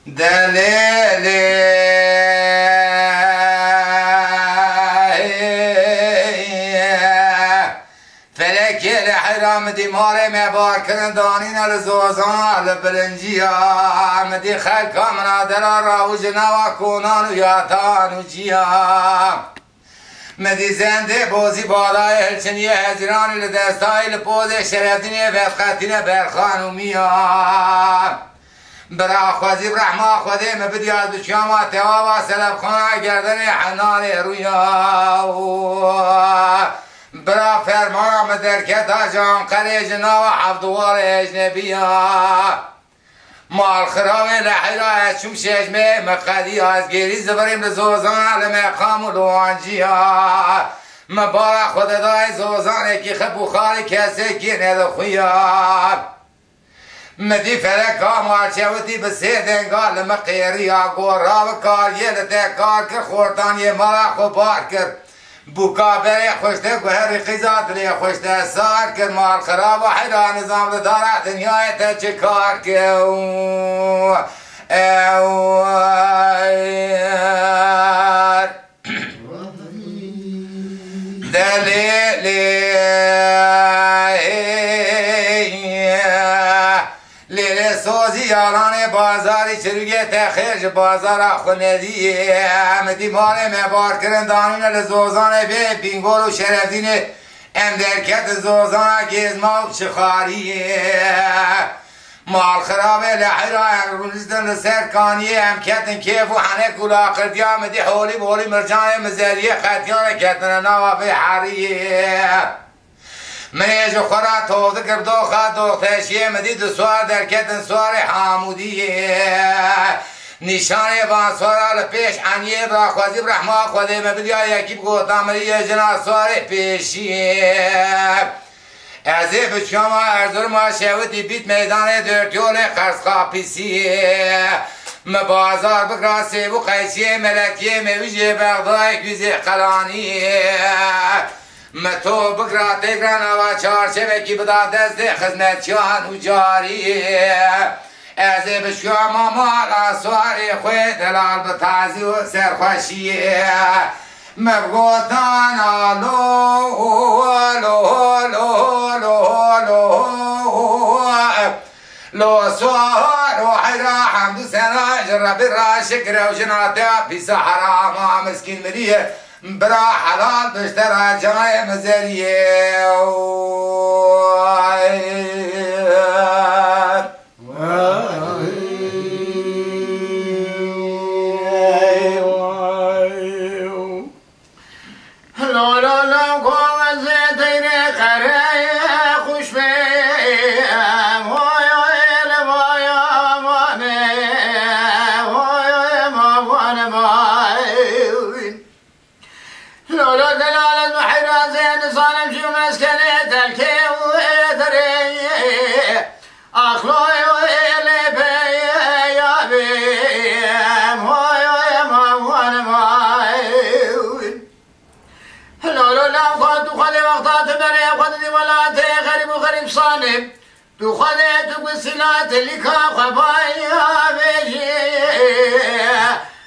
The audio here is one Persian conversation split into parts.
دلیلی فلکی لحرام دیماره مبار کرن دانین لزوزان لبلنجی مدی خلکا منادر راو جنوا کونان و یاتان و جیا مدی زنده بوزی بالای هلچنی هزیران لدستای لپوز شرفتینی فتقتین برخان و میا برا خوزی برحما خوده مبدی از بچیاما توابا سلب خانه گردن حنان رویا برا فرمان مدرکتا جان قلی جناو حفظوار اجنبیا مال خراوی لحیرا از چوم شجمه مقدی از گیری زبریم لزوزان لمقام و لوانجیا مبارا خوددای زوزانه کی خب بخاری کسی کی ندخویا مدی فرکا مارچوتی بسه دنگال لمقیری آگورا و کاریه لتکار که خورتان یه مالا خوبار کرد بوکا بری خوشته گوهر قیزات لی خوشته سار کرد مال خراب و حیرا نظام لدارا دنیای تا چه کار کرد دلیلی لیل سوزی یاران بازاری چروگه تخیرش بازار خوندیه مدی مال مبار کرن دانین لزوزان به بینگول و شرفدین اندرکت زوزان گزما و چخاریه مال خرابه لحیرا رونزدن لسرکانیه هم کتن کیف و حنک و لاقردیا مدی حولی بولی مرجان مزاریه خطیان کتن نوافی حریه منیج خورا توضی کردو خواه دوختشیه مدی دو سوار در کتن سوار حامودیه نشانه وان سوار لپیش عنیه را خوزی برحما خوده مبدیا یکی بگوتا مریه جنا سوار پیشیه ازی بچیاما ارزور ما شویدی بیت میدان درتیول خرسخاپیسیه مبازار بکرا سیبو قیسیه ملکیه مویجه بغدای گوزی قلانیه متو بکرا تگران و چارچه وکی بدا دست خزمتیان و جاریه ازی بچیاما مالا سواری خوی دلال بتازی و سرخوشیه مبگوتان لو لو لو لو لو لو سوار و حیرا حمد سنا جرب را شکر و جناتا پیس حرام و مسکین مریه برا حلال بشتر جای مزریه صانب تو خدت بسلات لك خبايا بيجي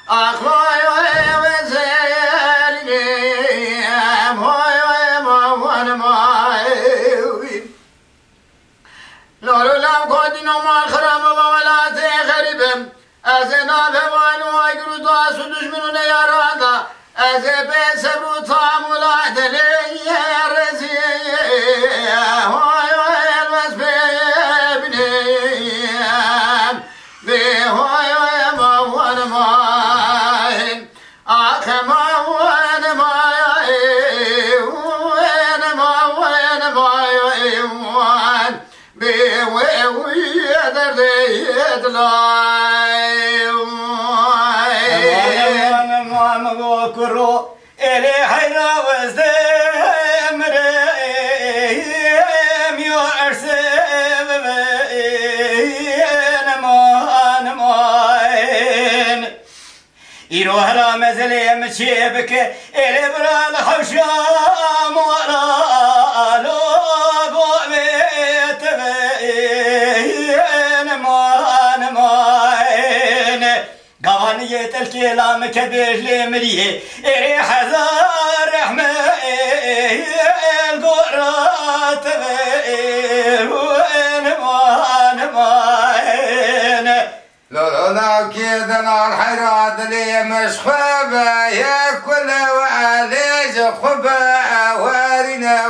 اخوي وزالي هوي ما ما لا قدنا ما خرام ولا غريب ازنا بوان واجر داس دشمنون يا رادا از بسبرو تامولات لي رزي إيرو هلا مزلي مشيبك إلي براد حوشام ولا لو بوبيت بين ما قوانية الكلام كبير لمريه إري حذار رحمة القرات وين لو كذا نار حيرات لي مش خبا يا كل وعليش خبا وارنا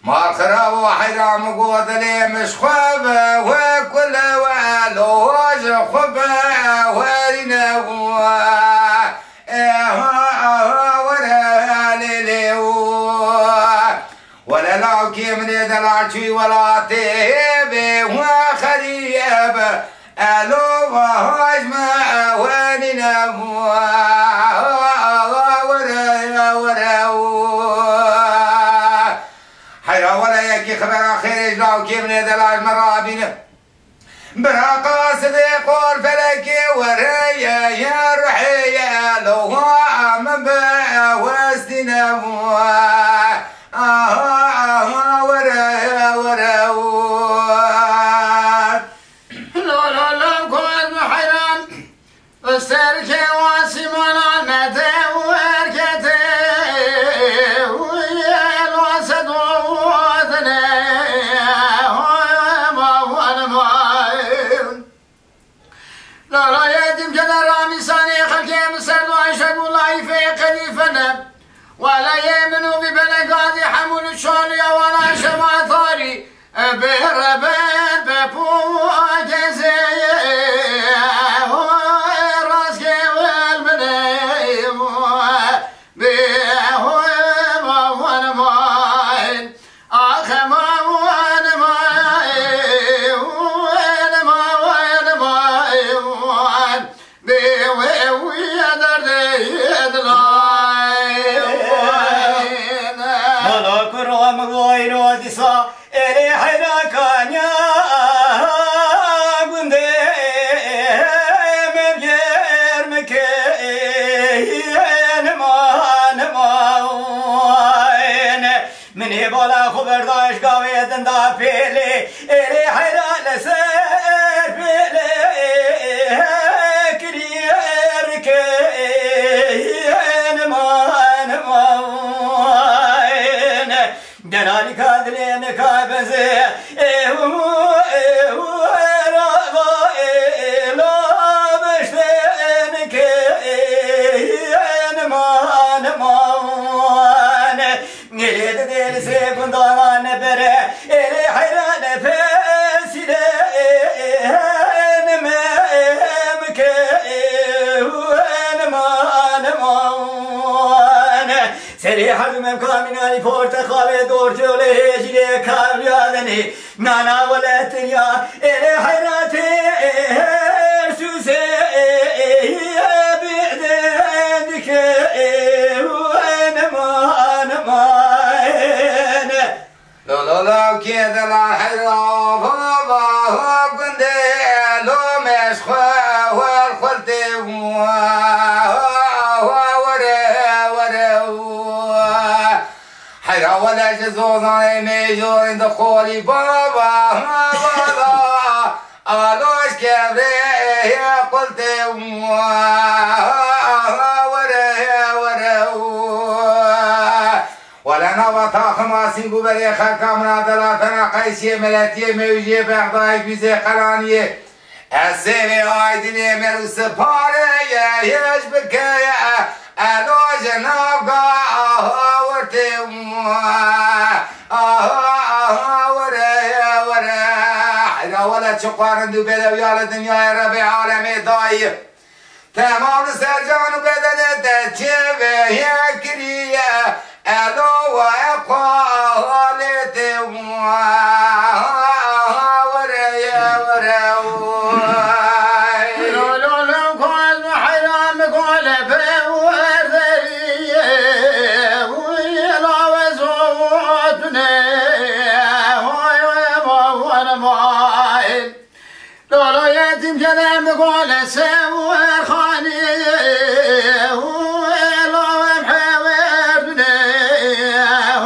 ما خراب حيرام قوت لي مش خبا وكل وعلوش خبا وارنا ولا لاكي من دلعشي ولا تيبي وخريب ألو وهجمة واننا حيرا ولا يكي خبر خير لاكي من دلعش مرابين برا قاصد يقول فلكي وريا يا رحيا لو من بقى وستنا ولا يمنوا ببلغات حمل الشولية ولا شماطاري بربان ببو جزيه راسكي والبني بهو وانا ماين اخ ما وانا ماين وانا ماين بهو يا دردي ديسا إلي حنا كانيا قندي مبير مكين نمان من هبالا خبر داش قوي دندا فيلي إلي حنا لسر فيلي كرير كين نمان دلالي كادلين كابزي لا بشتين كين مان نريد ديل سيكون دانا نبري إلي حيران فاسلين مكين مان سريح من كامناني portakale dorjole hejile kavyadani nana waletnya ele hayrate suse bidendike anama لو كذا لا حرام بابا كنت لو مسخوا والخلت حرا ولا جزوزاني ميجور دخولي بابا ألوش كبري قلت ولا نبطا خماسين قبري خلقامنا دلاتنا قيسية ملاتية موجية بغضاي بيزي قرانية السيري آيديني مرو سباري يشبك ألوش نبقى ورتي ولا شقوان دو بدا ويا الدنيا يا ربي عالمي ضايع تمام سرجان بدن تجيب يا كريه الو وقالت لولا يتم كلام قول سوى خاني ولو محاور بنيه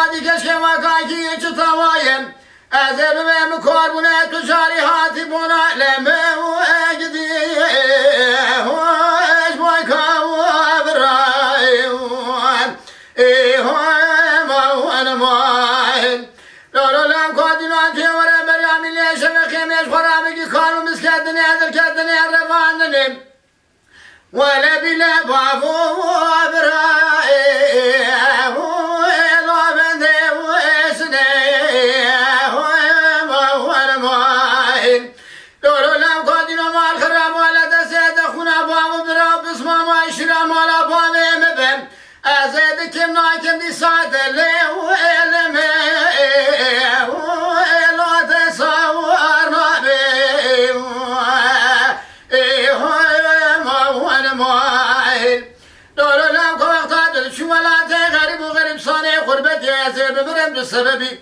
خادی کشکه مکاکی چطوایم از ببیم کاربونه تجاری هاتی بنا لمه و اگدی هوش بایکا و برایون ایهوی موان ماین لولو لم کادیمان تیوره بریامی لیشه و خیمیش خرابگی کارو مسکدنی ازر کدنی رواندنیم ولا بلا بابو برائه ولا بنده وسنه وانا ماين لولو لم قادنا مال خراب ولا دسيت اخونا بابو برا بسما ما يشرا مالا بابي مبن ازيد كم ناكم دي ساعد اللي ويلمي ولا تصور نبي لولو لم كوقتاد شمالات غريب وغريب صانع قربتي ياسر ببرم بالسببي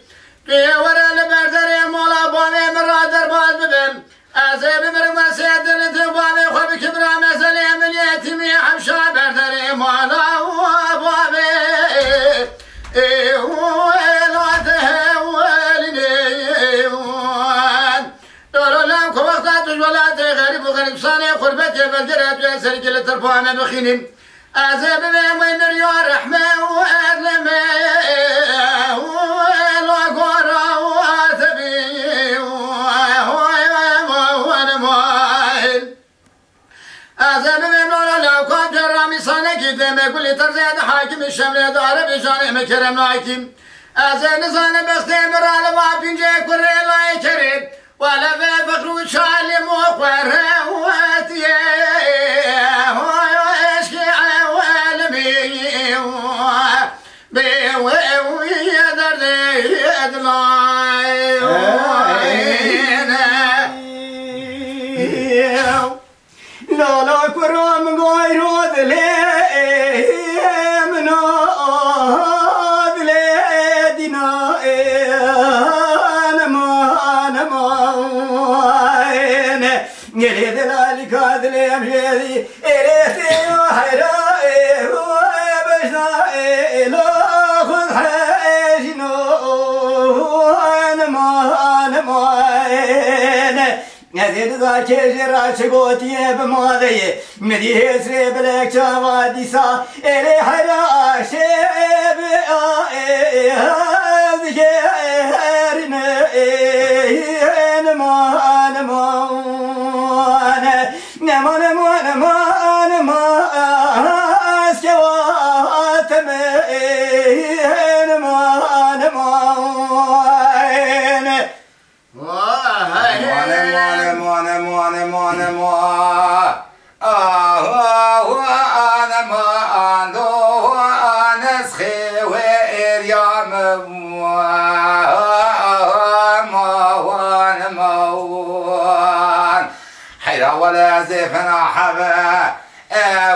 ورا لبردري مولا بابي مرادر باز ببم ازي ببرم وسيد لتبابي خوب كبرى مسلي من يتيمي حمشا بردري مولا وبابي لولو لم كوقتاد شمالات غريب وغريب صانع قربتي بلدرات ياسر كل ترفانا بخينين أزب بين ريا رحمة وأدلمة والقرى وأثبي وأنا مايل أزب بين لو كنت رامي صانع قدام يقول لي ترزاد حاكم الشمل دار بجانب مكرم نايكم أزب نزان بختمر على ما بينجي كوري لا يكرم ولا في فخر وشالي مقر واتيه لا لا كرام غير ذلهم ناد لدينا أنا ما يلي ذلك ذلهم جدي إليتي وحيرائي وبشنائي لا خذ حاجنو أنا ما نزيد ذاك جرا شقوتي بماضي مديه سري بلك شوادي سا إلي حرا شيب هذه هرنا نما اسكوات ولا زفنا حبا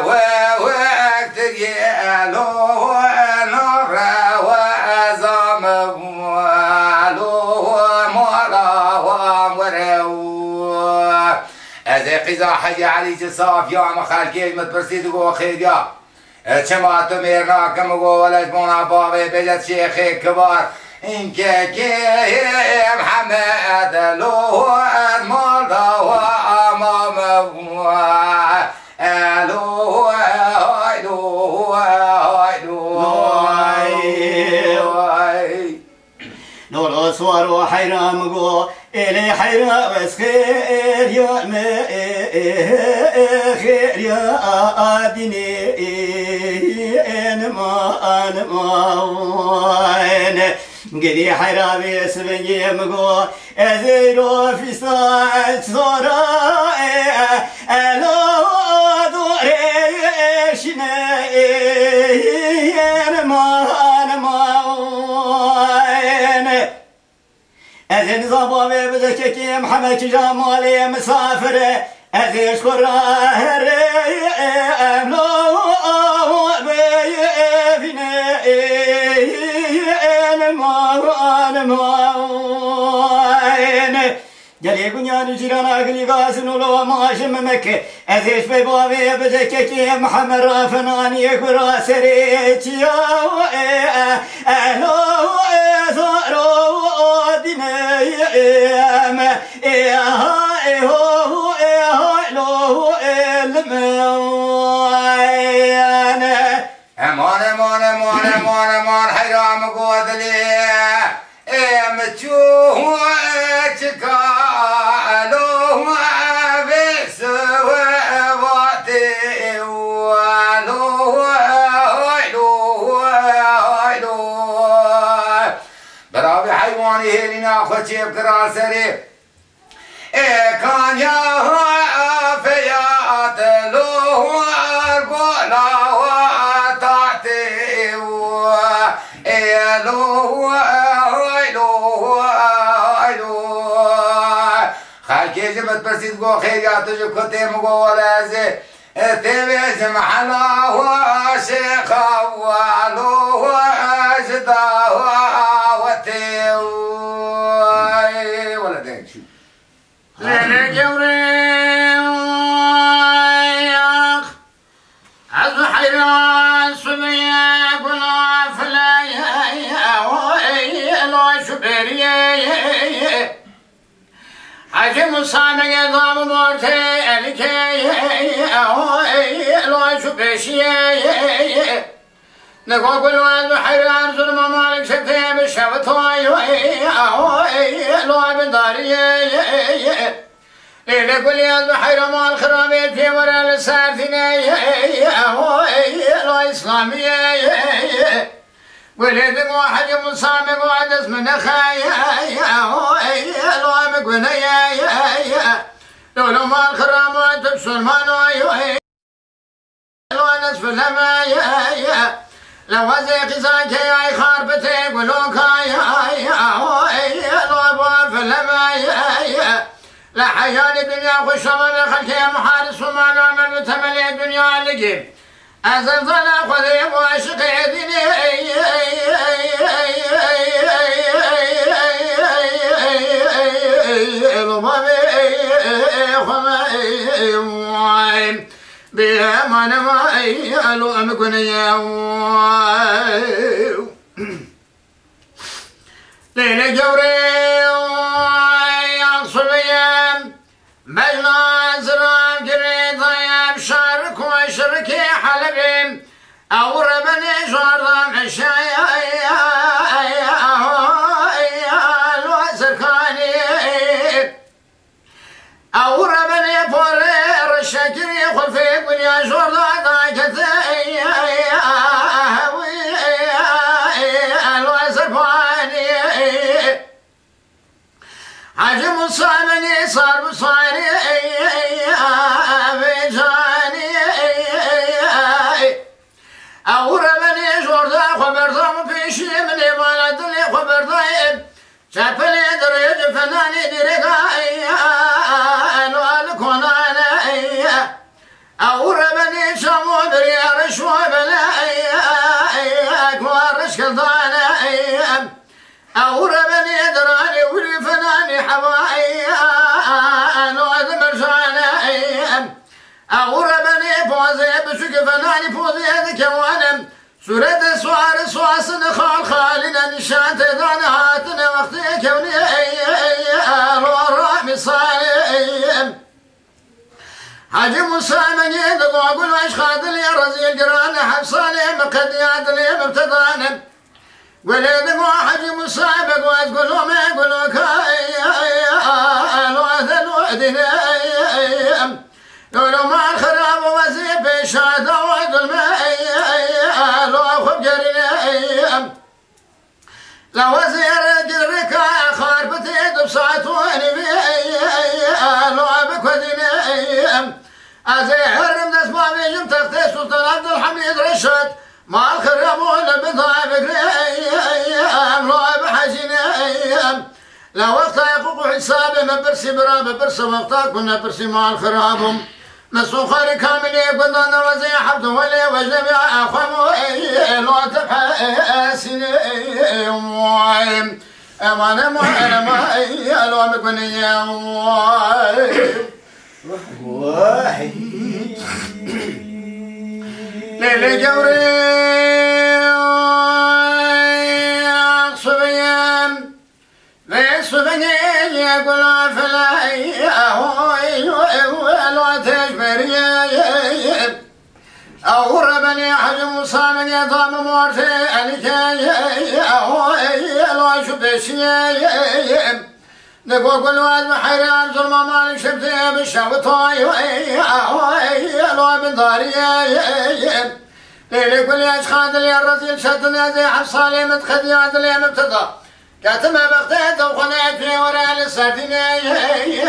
واكتر يالو ونور وازام والو مالا ومرو ازي قزا حاجة علي جصاف يا مخالكي متبرسيد وقو خيريا چما تو ميرناكم وقو ولجمونا بابي بجد شيخي كبار إنك كيم حمد لو المرضى وأمام ألو نور صور وحيرام قو إلي حيرام بس خير يا خير يا آدني أنا قدي حرامي سبني مقو أزيرو في ساعة صورة ألو دوريشنا أنا أزين زبابي بذككي محمد جمالي مسافر أزيش قرار أملو بيفنا جلي بنيان جيران أقلي قاسن ولو ماشم مكة أزيش في بابي بزكك محمد رافناني كبر سريتي يا أهلو زارو دينيام هو لو الموان امان حرام قودلي متشوه تكالو بسوى واتي ولو برابي حيواني هيلنا خوشي بكرار سري كان يا فيات لو قولا وتعتي خالكي جبت برسيد قو خيريات جو كتي مقولا زي تبيش محلا وشيخا ولو وجدا وتي ولا دين شو ليلة جوريخ عز حيران سبيا قنا فلايا وإلو شبيريا حاجي مصامي ضام مورتي ألكي وإلو شبيشيا نقول قلوان حيران ظلم مالك شفي بالشبطاي وإلو بنداريا ليلة كل يوم بحيرة مال خرابيت في ورا السارثينية الإسلامية ولد واحد مصامي قاعد اسمه نخايا لو مقبنيا لو مال خرابيت بسلمانوي لو نسف الهمايا لو زي قزاك يا خاربتي ولوكايا لو بار في الهمايا لا حيان الدنيا خشما خلكي محارس وما نعمل وتملي الدنيا لقي أزل ظلا خذي واشق يديني بها ما نماي ألو أمكن ليلة جوري مجنى زرام جري ضياب شارك وشركي حلبي أو ربني جوردام عشايا الوزركاني أو ربني بولي رشاكري خلفي بنيا جوردام ضاكتي الوزركاني حاجي مصامني صار بصاري بجاني أو ربني جوردا خبرتهم في شي من إمالة اللي خبرتهم شافلي دريج فناني دريقاي والكوناني أو ربني شمو بريار شوبلاي أكوارش كالضاني أو ربني دراني ولي فناني حواي نواد مرجاني أو ربني بوزي بشك فناني بوزي ذكوانم سورة سوار سواسن خال خالنا نشان تدان هاتنا وقتي كوني الورامي صايم حاجي مسامني دقوقل ويش خادل يا رزيل قران حبصاني مقديات لي مبتدانم ولد واحد مسابق وتقولوا ما يقولوا كاي الواد الوادين لو ما الخراب وزيب شاده ويقول ما لو خب جرين لو وزير جرك خاربتي دبساتوني لو بكودين ازي حرم دس بابي جم تختي سلطان عبد الحميد رشاد ما الخربون بضايق ايام لو بحجين ايام لا وقت يقوق حسابي ما برسي برا برسي وقتا كنا برسي مع الخرابهم مسو خاري كامل يقول انا وزي حبد ولي وجميع اخوامو لو تبحسين أنا ما ألوم كنيا واحد ليلي جوري صبيان صبيان يقول فلا هوي ولو تجبري أو ربني حجم صامن يضام مورتي عليك هوي لو شبشي نقول كل واحد محيران ظلم مالك شبتي بالشوطاي هوي لو من داري ليلي كل يشخاد لي الرزيل شدني زي حصالي متخديات لي مبتدى كاتم بغتيت وخنيت في ورا السرديني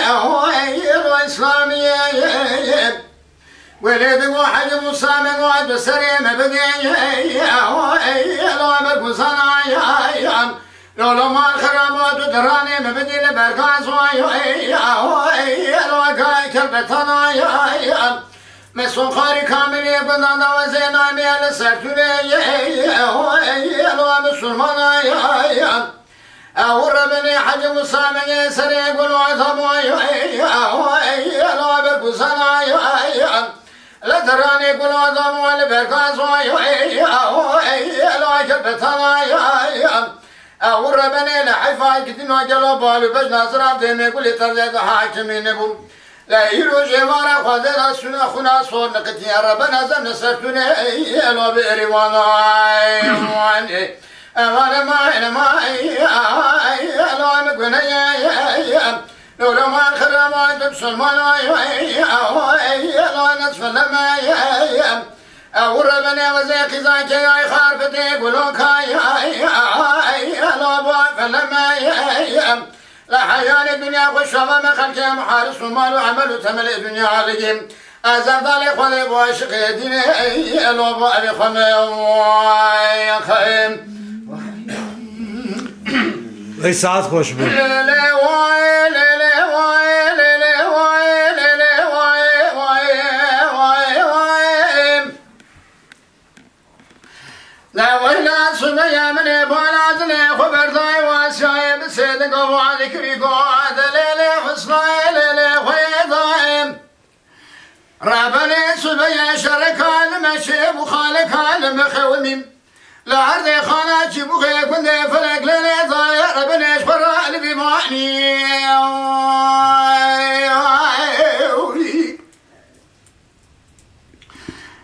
هوي لو إسلامي وليد واحد مصامن واحد بسري مبدي هوي لو مركوزانا لو ما الخرابات دراني مبدي لبركاز هوي لو كاي كلبتانا مسون خاري كامل يبنانا وزينا ميال سرتوني هوي لو مسلمانا أو ربني حج مصامن سري قلوا عظمي هوي لو بركوزانا لا تراني كل عظم والبركاز لا كبتنا أو ربني لحفاظ كتنا جلو بالو بج نظرة دمي كل ترجع حاكمين نبوم لا يروج مارا خذنا سنا خنا صور نقتي ربنا زم نسرتنا لو بإروانا أمانة ما لا مكنا لو ما الخرامات بسلمان لا نصف لما أو ربنا وزيك زاك يا خارفتي قولوك لا بوافق لما لا حيان الدنيا والشباب ما خلك يا محارس ومال وعمل وتمل الدنيا عليهم أزال ذلك خلي بواشق يديني لا بوافق خمي يا خيم ای ساعت خوش بود لا ولا صبيا من بلادنا خبرتاي واسعي بصدق وذكري قعد ليلي حصناي ليلي خيضايم ربني صبيا شركا المشي بخالك المخوميم لا عرض خاناتي بخيك من فلك ليلي ضايع ربني اشبر اللي بمعني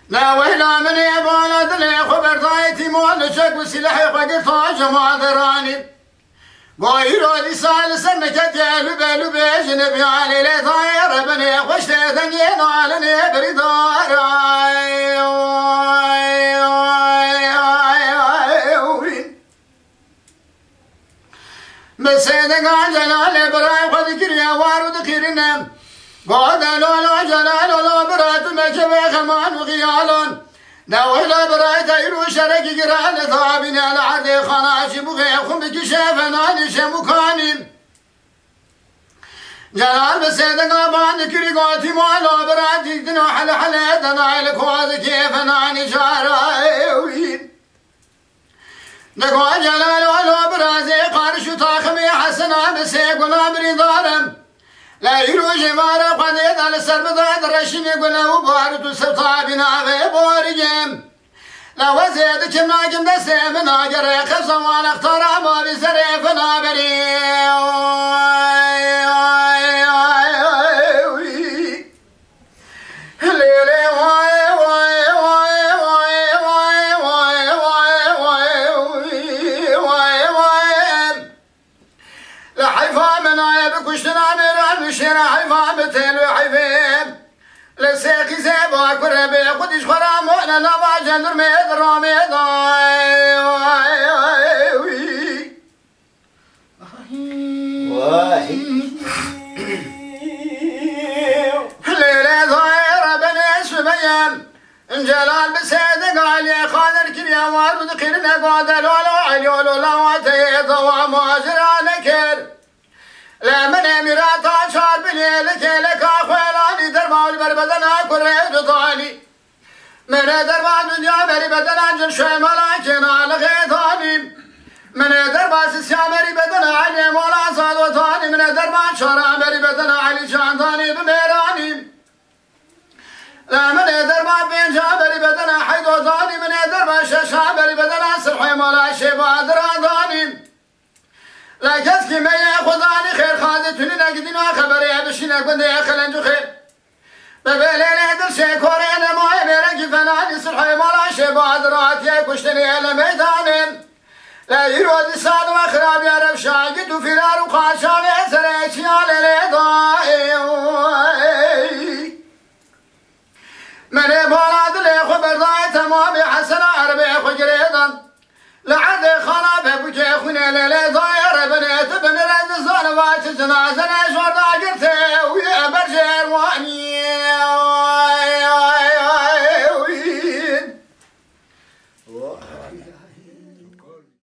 لا وهلا من يبالد لي خبر ضايتي مول شك وسلاحي فقرت جماعة دراني غيرو دي سال سنك لبي لبي جنبي علي لي ضايع ربني خوشتي ثنين علني بريداري بسيدك جلال براي خذكر يا وارد خيرنا بعد لولا جلال ولا برات مكبي خمان وخيال نوهلا براي تيرو شرك قران ثابين على عرض خناش بغي خم بكشافنا نشمكاني جلال بسيدك بان كري قاتي مالا برات يدنا حل حلتنا لكواز كيفنا نشاراي نقوى جلال ولا برازي قارش تاخمي حسنا بسيقنا بريدارم لا يروج مارا قديد على السربداد رشين يقول وبارد سبطابنا في بورجم لا وزيد كما جم دسمنا جري خفصا وانا اختار ما بسريفنا بري لساقي سابا كربي قدش خرام وانا نما جندر ميد رامي ضاي ليلة ضايرة بني سبيان جلال بسيدك علي خادر كريا وارد قرنا قادل ولو عليولو لواتي ضوا ماجرا لكر لا من اميرات عشار بليلك لك اخوالاني دربال بربدنا كريد طالي من دربال دنيا بربدنا جل شوي ملاكين على غيثاني من درباس سامری بدن علی مولا زاد و تانی من دربان شرامری بدن علی شاندانی بمیرانی لا من دربان بین جابری بدن حید و تانی من دربان ششابری بدن سرحی مولا شبا درادانی لا کس کی میه خدانی خیر خواهد تونی نگدین و خبری بشینه کنده خلنجو خیر ببلیل دل شکوری نمای میرنگی فنانی سرحی مولا شبا دراتی کشتنی میدانیم لا يرود ساد وخراب يا رب شاقد وفرار وخاشام يسريك يا لليضاي من بولاد لي خبر ضاي تمام حسن عربي خجريضا لعد خراب ابو جيخوني لليضاي ربني تبن رد الزون واتش نازل شور داقرتي